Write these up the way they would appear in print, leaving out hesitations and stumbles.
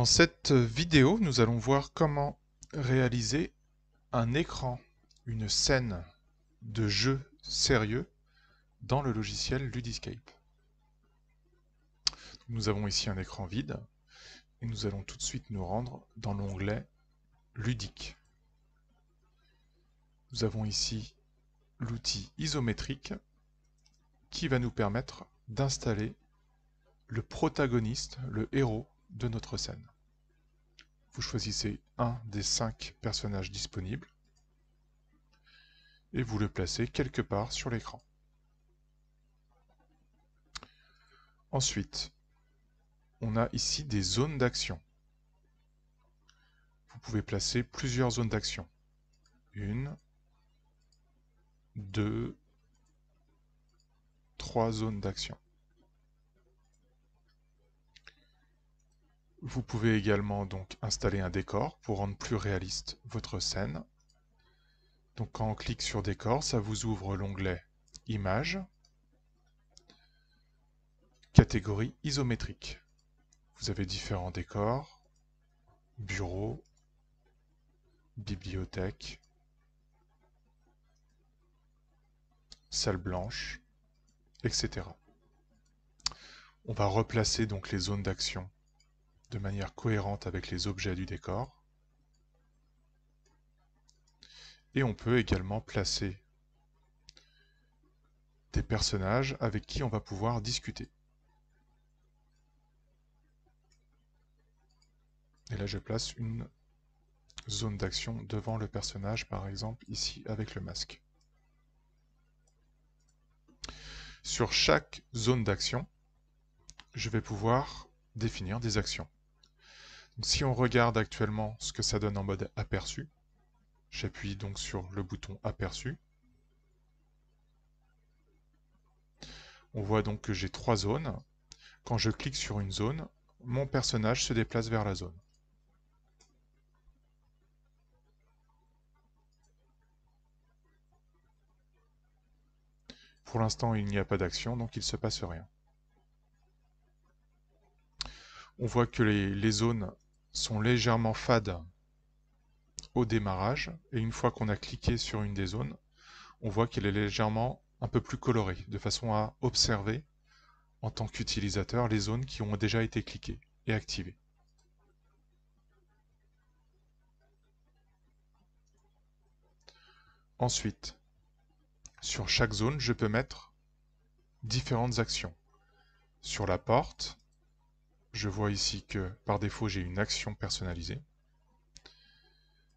Dans cette vidéo, nous allons voir comment réaliser un écran, une scène de jeu sérieux dans le logiciel Ludiscape. Nous avons ici un écran vide et nous allons tout de suite nous rendre dans l'onglet Ludique. Nous avons ici l'outil isométrique qui va nous permettre d'installer le protagoniste, le héros de notre scène. Vous choisissez un des 5 personnages disponibles et vous le placez quelque part sur l'écran. Ensuite, on a ici des zones d'action. Vous pouvez placer plusieurs zones d'action. 1, 2, 3 zones d'action. Vous pouvez également donc installer un décor pour rendre plus réaliste votre scène. Donc quand on clique sur décor, ça vous ouvre l'onglet Images, catégorie isométrique. Vous avez différents décors, bureaux, bibliothèque, salle blanche, etc. On va replacer donc les zones d'action de manière cohérente avec les objets du décor. Et on peut également placer des personnages avec qui on va pouvoir discuter. Et là je place une zone d'action devant le personnage, par exemple ici avec le masque. Sur chaque zone d'action, je vais pouvoir définir des actions. Donc, si on regarde actuellement ce que ça donne en mode aperçu, j'appuie donc sur le bouton aperçu. On voit donc que j'ai 3 zones. Quand je clique sur une zone, mon personnage se déplace vers la zone. Pour l'instant, il n'y a pas d'action, donc il ne se passe rien. On voit que les zones sont légèrement fades au démarrage, et une fois qu'on a cliqué sur une des zones, on voit qu'elle est légèrement un peu plus colorée, de façon à observer, en tant qu'utilisateur, les zones qui ont déjà été cliquées et activées. Ensuite, sur chaque zone, je peux mettre différentes actions. Sur la porte, je vois ici que par défaut j'ai une action personnalisée.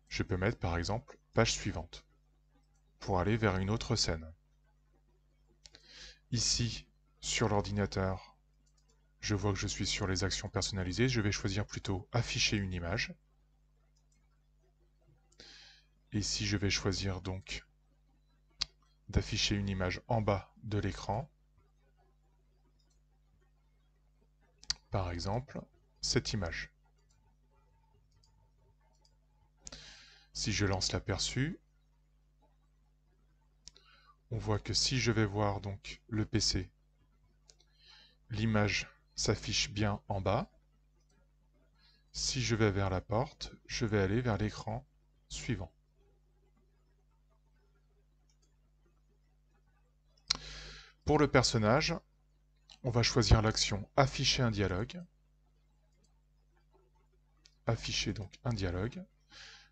Je peux mettre par exemple page suivante pour aller vers une autre scène. Ici, sur l'ordinateur, je vois que je suis sur les actions personnalisées. Je vais choisir plutôt afficher une image. Et ici, je vais choisir donc d'afficher une image en bas de l'écran. Par exemple, cette image. Si je lance l'aperçu, on voit que si je vais voir donc le PC, l'image s'affiche bien en bas. Si je vais vers la porte, je vais aller vers l'écran suivant. Pour le personnage, on va choisir l'action afficher un dialogue. Afficher donc un dialogue.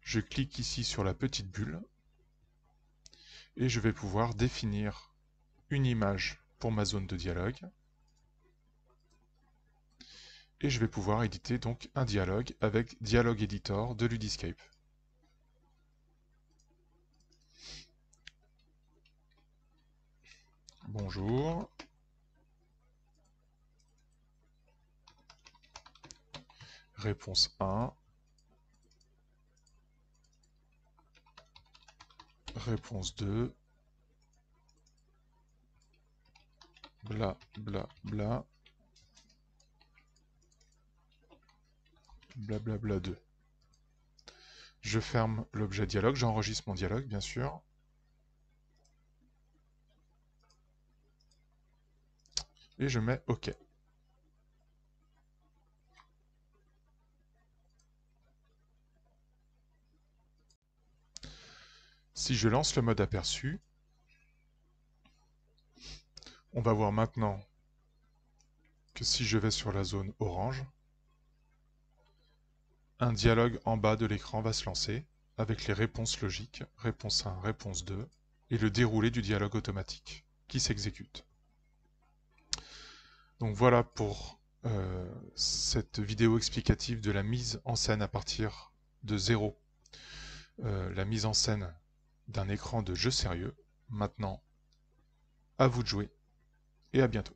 Je clique ici sur la petite bulle et je vais pouvoir définir une image pour ma zone de dialogue. Et je vais pouvoir éditer donc un dialogue avec Dialogue Editor de Ludiscape. Bonjour. Réponse 1. Réponse 2. Bla bla bla. Blablabla 2. Je ferme l'objet dialogue, j'enregistre mon dialogue bien sûr. Et je mets OK. Si je lance le mode aperçu, on va voir maintenant que si je vais sur la zone orange, un dialogue en bas de l'écran va se lancer avec les réponses logiques, réponse 1, réponse 2, et le déroulé du dialogue automatique qui s'exécute. Donc voilà pour cette vidéo explicative de la mise en scène à partir de 0. La mise en scène d'un écran de jeu sérieux. Maintenant, à vous de jouer et à bientôt.